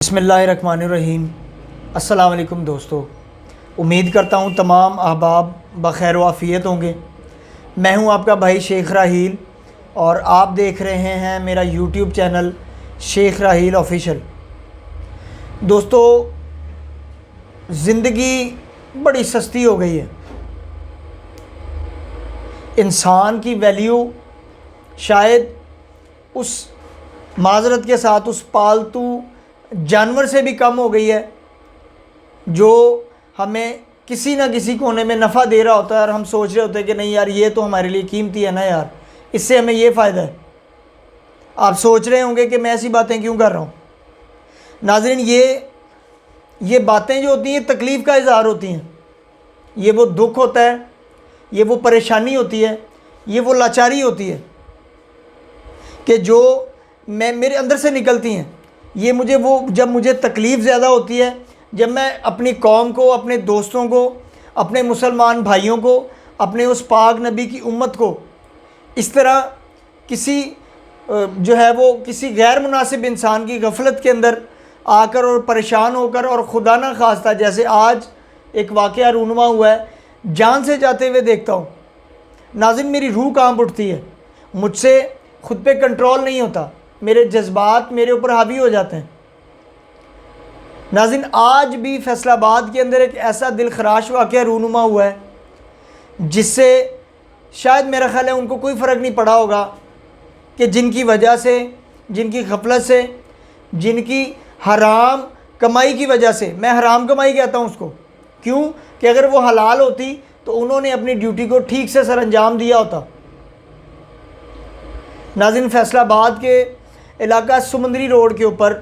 बिस्मिल्लाहिर्रहमानिर्रहीम। अस्सलाम वालेकुम दोस्तों, उम्मीद करता हूँ तमाम अहबाब बखैर व आफ़ियत होंगे। मैं हूँ आपका भाई शेख राहील और आप देख रहे हैं मेरा यूट्यूब चैनल शेख राहील ऑफिशियल। दोस्तों, ज़िंदगी बड़ी सस्ती हो गई है। इंसान की वैल्यू शायद उस माज़रत के साथ उस पालतू जानवर से भी कम हो गई है जो हमें किसी ना किसी कोने में नफ़ा दे रहा होता है और हम सोच रहे होते हैं कि नहीं यार, ये तो हमारे लिए कीमती है ना यार, इससे हमें ये फ़ायदा है। आप सोच रहे होंगे कि मैं ऐसी बातें क्यों कर रहा हूँ। नाज़रीन, ये बातें जो होती हैं तकलीफ़ का इज़हार होती हैं। ये वो दुख होता है, ये वो परेशानी होती है, ये वो लाचारी होती है कि जो मेरे अंदर से निकलती हैं। ये जब मुझे तकलीफ़ ज़्यादा होती है, जब मैं अपनी कौम को, अपने दोस्तों को, अपने मुसलमान भाइयों को, अपने उस पाक नबी की उम्मत को इस तरह किसी किसी गैर मुनासिब इंसान की गफलत के अंदर आकर और परेशान होकर और खुदा ना खास्ता जैसे आज एक वाक़या रूनुमा हुआ है, जान से जाते हुए देखता हूँ। नाज़रीन, मेरी रूह कांप उठती है, मुझसे ख़ुद पे कंट्रोल नहीं होता, मेरे जज्बात मेरे ऊपर हावी हो जाते हैं। नाज़रीन, आज भी फैसलाबाद के अंदर एक ऐसा दिल खराश वाक़या रूनुमा हुआ है जिससे शायद मेरा ख़्याल है उनको कोई फ़र्क नहीं पड़ा होगा कि जिनकी वजह से, जिनकी गफलत से, जिनकी हराम कमाई की वजह से, मैं हराम कमाई कहता हूँ उसको, क्यों कि अगर वो हलाल होती तो उन्होंने अपनी ड्यूटी को ठीक से सर अंजाम दिया होता। नाज़रीन, फैसलाबाद के इलाका सुमंदरी रोड के ऊपर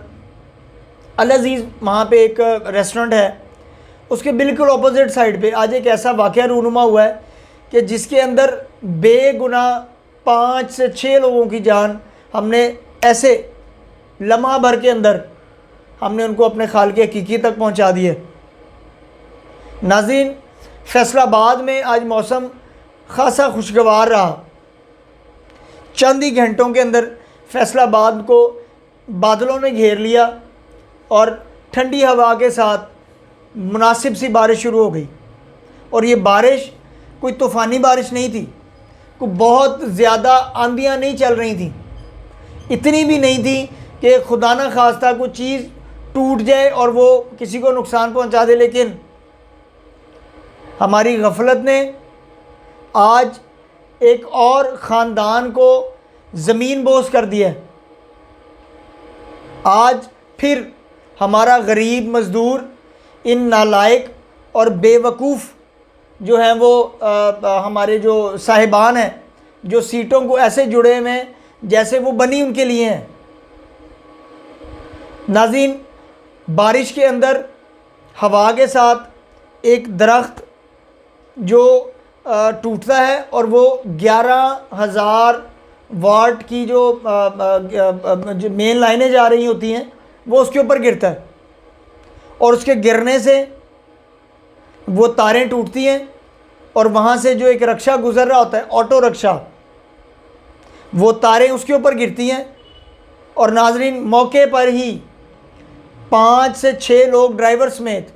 अल अज़ीज़, वहाँ पे एक रेस्टोरेंट है, उसके बिल्कुल अपोजिट साइड पे आज एक ऐसा वाक़या रूनुमा हुआ है कि जिसके अंदर बेगुनाह 5 से 6 लोगों की जान हमने ऐसे लम्हा भर के अंदर हमने उनको अपने खाल के हकीकी तक पहुँचा दिए। नाज़रीन, फैसलाबाद में आज मौसम ख़ासा खुशगवार रहा। चंद ही घंटों के अंदर फैसलाबाद को बादलों ने घेर लिया और ठंडी हवा के साथ मुनासिब सी बारिश शुरू हो गई। और ये बारिश कोई तूफ़ानी बारिश नहीं थी, कोई बहुत ज़्यादा आंधियाँ नहीं चल रही थी, इतनी भी नहीं थी कि खुदा न खास्ता कोई चीज़ टूट जाए और वो किसी को नुकसान पहुंचा दे। लेकिन हमारी गफलत ने आज एक और ख़ानदान को ज़मीन बोस कर दिया। आज फिर हमारा गरीब मज़दूर, इन नालायक और बेवकूफ़ जो हैं वो हमारे जो साहिबान हैं, जो सीटों को ऐसे जुड़े हुए हैं जैसे वो बनी उनके लिए हैं। नाज़रीन, बारिश के अंदर हवा के साथ एक दरख्त जो टूटता है और वो 11,000 वाट की जो मेन लाइनें जा रही होती हैं वो उसके ऊपर गिरता है और उसके गिरने से वो तारें टूटती हैं और वहाँ से जो एक रक्षा गुज़र रहा होता है, ऑटो रक्षा, वो तारें उसके ऊपर गिरती हैं। और नाज़रीन, मौके पर ही 5 से 6 लोग ड्राइवर समेत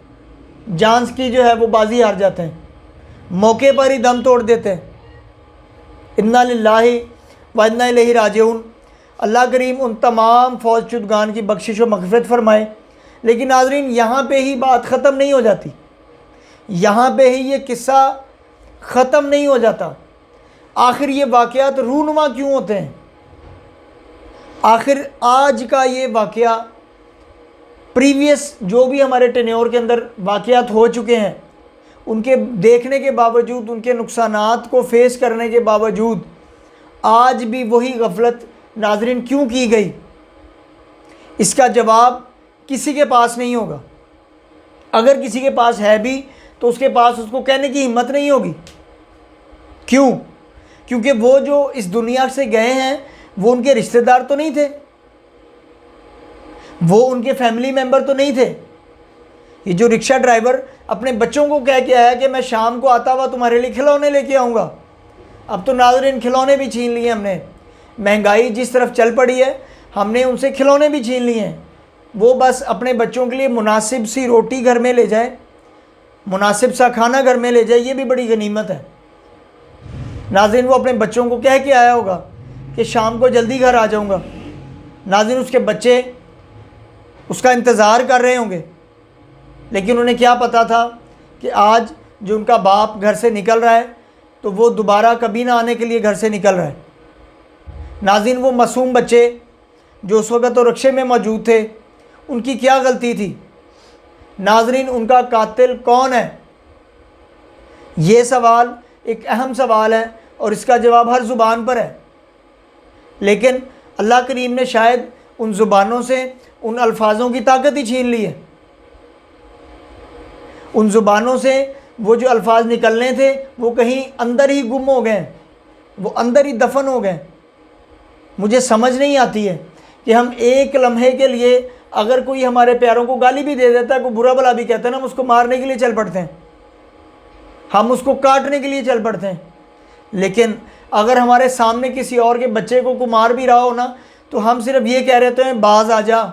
जान की जो है वो बाजी हार जाते हैं, मौके पर ही दम तोड़ देते हैं। इन्ना लिल्लाहि व इन्ना इलैहि राजिऊन। अल्लाह करीम उन तमाम फ़ौज शुदगान की बख्शिश व मग़फ़िरत फ़रमाए। लेकिन नाज़रीन, यहाँ पे ही बात ख़त्म नहीं हो जाती, यहाँ पे ही ये किस्सा ख़त्म नहीं हो जाता। आखिर ये वाक़यात रूनुमा क्यों होते हैं? आखिर आज का ये वाक़या प्रीवियस जो भी हमारे टेन्योर के अंदर वाक़यात हो चुके हैं उनके देखने के बावजूद, उनके नुकसानात को फ़ेस करने के बावजूद आज भी वही गफलत नाज़रीन क्यों की गई? इसका जवाब किसी के पास नहीं होगा। अगर किसी के पास है भी तो उसके पास उसको कहने की हिम्मत नहीं होगी। क्यों? क्योंकि वो जो इस दुनिया से गए हैं वो उनके रिश्तेदार तो नहीं थे, वो उनके फैमिली मेम्बर तो नहीं थे। ये जो रिक्शा ड्राइवर अपने बच्चों को कह के आया कि मैं शाम को आता हुआ तुम्हारे लिए खिलौने लेके आऊँगा, अब तो नाज़रीन खिलौने भी छीन लिए हमने। महंगाई जिस तरफ चल पड़ी है, हमने उनसे खिलौने भी छीन लिए हैं। वो बस अपने बच्चों के लिए मुनासिब सी रोटी घर में ले जाए, मुनासिब सा खाना घर में ले जाए, ये भी बड़ी गनीमत है। नाज़रीन, वो अपने बच्चों को कह के आया होगा कि शाम को जल्दी घर आ जाऊंगा। नाज़रीन, उसके बच्चे उसका इंतज़ार कर रहे होंगे, लेकिन उन्हें क्या पता था कि आज जो उनका बाप घर से निकल रहा है तो वो दोबारा कभी ना आने के लिए घर से निकल रहा है। नाज़रीन, वो मासूम बच्चे जो उस वक़्त तो रिक्शे में मौजूद थे, उनकी क्या गलती थी? नाज़रीन, उनका कातिल कौन है? ये सवाल एक अहम सवाल है और इसका जवाब हर ज़ुबान पर है, लेकिन अल्लाह करीम ने शायद उन ज़ुबानों से उन अल्फाजों की ताकत ही छीन ली है। उन ज़ुबानों से वो जो अल्फाज निकलने थे वो कहीं अंदर ही गुम हो गए, वो अंदर ही दफन हो गए। मुझे समझ नहीं आती है कि हम एक लम्हे के लिए अगर कोई हमारे प्यारों को गाली भी दे देता है, कोई बुरा भला भी कहता है ना, हम उसको मारने के लिए चल पड़ते हैं, हम उसको काटने के लिए चल पड़ते हैं। लेकिन अगर हमारे सामने किसी और के बच्चे को मार भी रहा हो ना, तो हम सिर्फ ये कह रहे हैं बाज आ जा,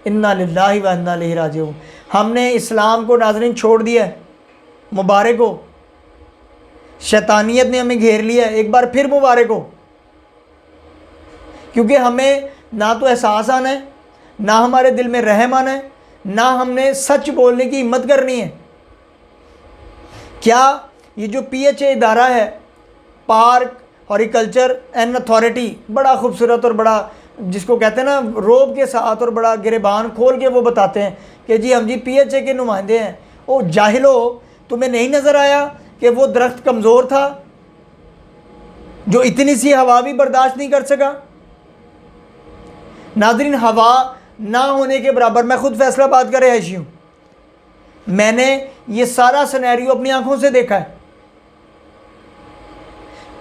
इन्ना लिल्लाहि व इन्ना इलैहि राजिऊन। हमने इस्लाम को नाज़रीन छोड़ दिया है, मुबारक हो। शैतानियत ने हमें घेर लिया है, एक बार फिर मुबारक हो, क्योंकि हमें ना तो एहसास आना है, ना हमारे दिल में रहम आना है, ना हमने सच बोलने की हिम्मत करनी है। क्या ये जो PHA इदारा है, पार्क हॉर्टिकल्चर एंड अथॉरिटी, बड़ा खूबसूरत और बड़ा, जिसको कहते हैं ना रोब के साथ और बड़ा गिरेबान खोल के वो बताते हैं कि जी हम जी PHA के नुमाइंदे हैं। ओ जाहिलो, तुम्हें नहीं नज़र आया कि वो दरख्त कमज़ोर था जो इतनी सी हवा भी बर्दाश्त नहीं कर सका? नाज़रीन, हवा ना होने के बराबर, मैं खुद फैसलाबाद का रहायशी हूँ, मैंने ये सारा सिनेरियो अपनी आंखों से देखा है।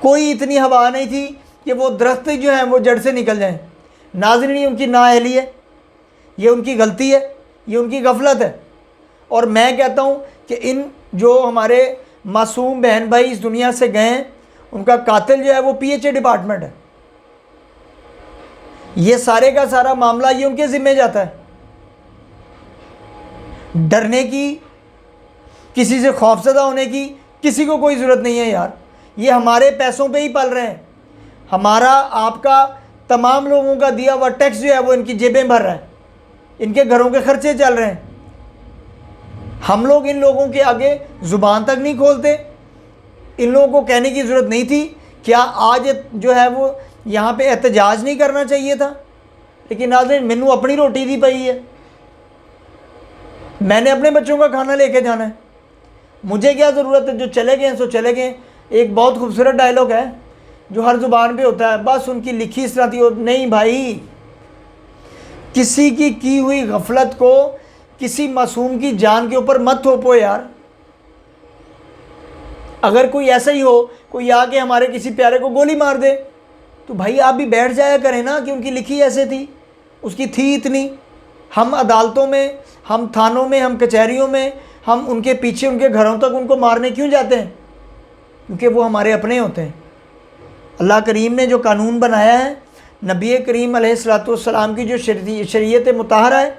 कोई इतनी हवा नहीं थी कि वो दरख्त जो हैं वो जड़ से निकल जाएं। नाज़रीन, ये उनकी नाअहली है, ये उनकी गलती है, ये उनकी गफलत है। और मैं कहता हूँ कि इन जो हमारे मासूम बहन भाई इस दुनिया से गए हैं, उनका कातिल जो है वो PHA डिपार्टमेंट है। ये सारे का सारा मामला ये उनके ज़िम्मे जाता है। डरने की, किसी से खौफजदा होने की किसी को कोई ज़रूरत नहीं है यार। ये हमारे पैसों पे ही पल रहे हैं, हमारा आपका तमाम लोगों का दिया हुआ टैक्स जो है वो इनकी जेबें भर रहा है, इनके घरों के खर्चे चल रहे हैं। हम लोग इन लोगों के आगे ज़ुबान तक नहीं खोलते। इन लोगों को कहने की ज़रूरत नहीं थी। क्या आज जो है वो यहाँ पे एहतजाज नहीं करना चाहिए था? लेकिन नाज़रीन, मैनू अपनी रोटी दी पई है, मैंने अपने बच्चों का खाना लेके जाना है, मुझे क्या ज़रूरत है? जो चले गए सो चले गए। एक बहुत खूबसूरत डायलॉग है जो हर ज़ुबान पे होता है, बस उनकी लिखी इस तरह थी। नहीं भाई, किसी की हुई गफलत को किसी मासूम की जान के ऊपर मत थोपो यार। अगर कोई ऐसा ही हो, कोई आके हमारे किसी प्यारे को गोली मार दे, तो भाई आप भी बैठ जाया करें ना कि उनकी लिखी ऐसे थी, उसकी थी इतनी। हम अदालतों में, हम थानों में, हम कचहरियों में, हम उनके पीछे उनके घरों तक उनको मारने क्यों जाते हैं? क्योंकि वो हमारे अपने होते हैं। अल्लाह करीम ने जो कानून बनाया है, नबी करीम अलैहिस्सलाम की जो शरीयत मुताहरा है,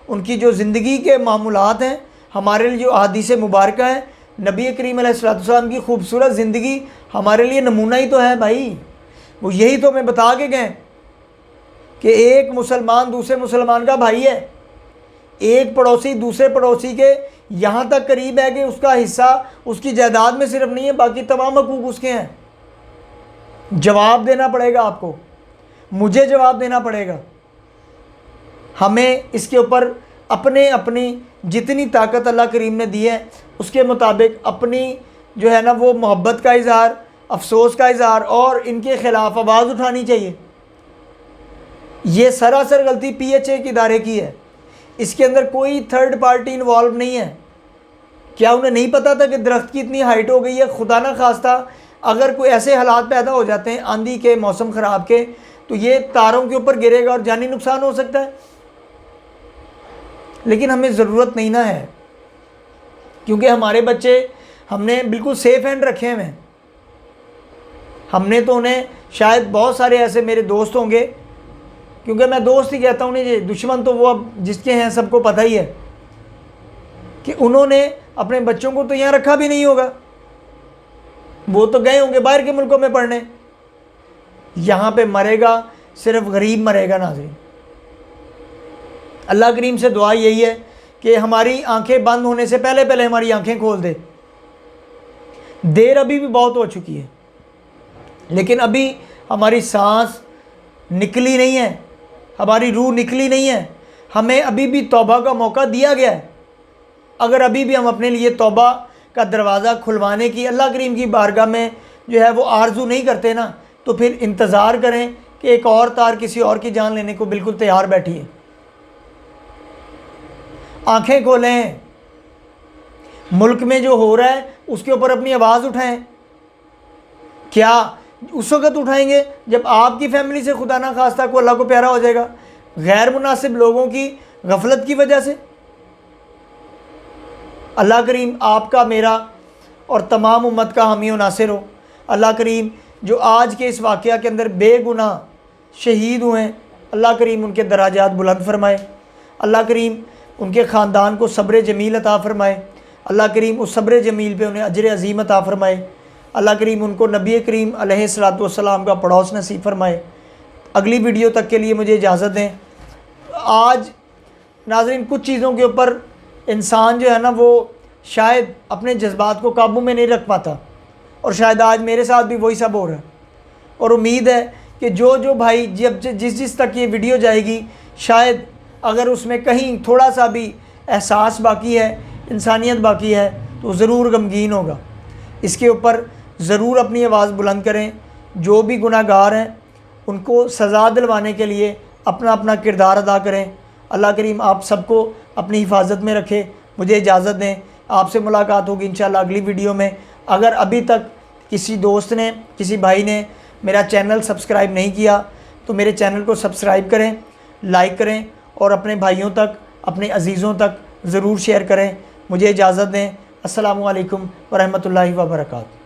उनकी जो ज़िंदगी के मामूलात हैं, हमारे लिए जो अहादीस मुबारक है, नबी करीम अलैहिस्सलाम की खूबसूरत ज़िंदगी हमारे लिए नमूना ही तो है भाई। वो यही तो हमें बता के गए कि एक मुसलमान दूसरे मुसलमान का भाई है, एक पड़ोसी दूसरे पड़ोसी के यहाँ तक करीब है कि उसका हिस्सा उसकी जायदाद में सिर्फ नहीं है, बाकी तमाम हकूक़ उसके हैं। जवाब देना पड़ेगा आपको, मुझे जवाब देना पड़ेगा। हमें इसके ऊपर अपनी जितनी ताकत अल्लाह करीम ने दी है उसके मुताबिक अपनी जो है ना वो मोहब्बत का इज़हार, अफसोस का इज़हार और इनके ख़िलाफ़ आवाज़ उठानी चाहिए। ये सरासर गलती PHA के इदारे की है, इसके अंदर कोई थर्ड पार्टी इन्वॉल्व नहीं है। क्या उन्हें नहीं पता था कि दरख्त की इतनी हाइट हो गई है? खुदा ना खास्ता अगर कोई ऐसे हालात पैदा हो जाते हैं आंधी के, मौसम ख़राब के, तो ये तारों के ऊपर गिरेगा और जानी नुकसान हो सकता है। लेकिन हमें ज़रूरत नहीं ना है, क्योंकि हमारे बच्चे हमने बिल्कुल सेफ़ हैंड रखे हुए हैं। हमने तो उन्हें, शायद बहुत सारे ऐसे मेरे दोस्त होंगे क्योंकि मैं दोस्त ही कहता हूँ, नहीं दुश्मन तो वो अब जिसके हैं सबको पता ही है कि उन्होंने अपने बच्चों को तो यहाँ रखा भी नहीं होगा, वो तो गए होंगे बाहर के मुल्कों में पढ़ने। यहाँ पे मरेगा सिर्फ गरीब मरेगा। नाज़रीन, अल्लाह करीम से दुआ यही है कि हमारी आंखें बंद होने से पहले पहले हमारी आंखें खोल दे। देर अभी भी बहुत हो चुकी है, लेकिन अभी हमारी सांस निकली नहीं है, हमारी रूह निकली नहीं है। हमें अभी भी तौबा का मौका दिया गया है। अगर अभी भी हम अपने लिए तौबा का दरवाज़ा खुलवाने की अल्लाह करीम की बारगाह में जो है वो आरजू नहीं करते ना, तो फिर इंतज़ार करें कि एक और तार किसी और की जान लेने को बिल्कुल तैयार बैठी है। आंखें खोलें, मुल्क में जो हो रहा है उसके ऊपर अपनी आवाज़ उठाएं। क्या उस वक़्त उठाएंगे जब आपकी फैमिली से खुदा ना खास्ता को अल्लाह को प्यारा हो जाएगा, गैर मुनासिब लोगों की गफलत की वजह से। अल्लाह करीम आपका, मेरा और तमाम उम्मत का हामी व नासिर हो। अल्लाह करीम जो आज के इस वाक़या के अंदर बेगुनाह शहीद हुए हैं, अल्लाह करीम उनके दराजात बुलंद फरमाए। अल्लाह करीम उनके ख़ानदान को सब्र जमील अता फ़रमाए। अल्लाह करीम उस सब्र जमील पे उन्हें अजर अज़ीम अता फ़रमाए। अल्लाह करीम उनको नबी करीम अलैहिस्सलातु वस्सलाम का पड़ोस नसीब फरमाए। अगली वीडियो तक के लिए मुझे इजाज़त दें। आज नाज़रीन कुछ चीज़ों के ऊपर इंसान जो है ना वो शायद अपने जज्बात को काबू में नहीं रख पाता, और शायद आज मेरे साथ भी वही सब हो रहा है। और उम्मीद है कि जो भाई जब जिस तक ये वीडियो जाएगी, शायद अगर उसमें कहीं थोड़ा सा भी एहसास बाकी है, इंसानियत बाकी है, तो ज़रूर गमगीन होगा। इसके ऊपर ज़रूर अपनी आवाज़ बुलंद करें। जो भी गुनाहगार हैं उनको सज़ा दिलवाने के लिए अपना अपना किरदार अदा करें। अल्लाह करीम आप सबको अपनी हिफाजत में रखे। मुझे इजाज़त दें, आपसे मुलाकात होगी इंशाअल्लाह अगली वीडियो में। अगर अभी तक किसी दोस्त ने, किसी भाई ने मेरा चैनल सब्सक्राइब नहीं किया तो मेरे चैनल को सब्सक्राइब करें, लाइक करें और अपने भाइयों तक, अपने अजीज़ों तक ज़रूर शेयर करें। मुझे इजाज़त दें। अस्सलामु अलैकुम व रहमतुल्लाहि व बरकातहू।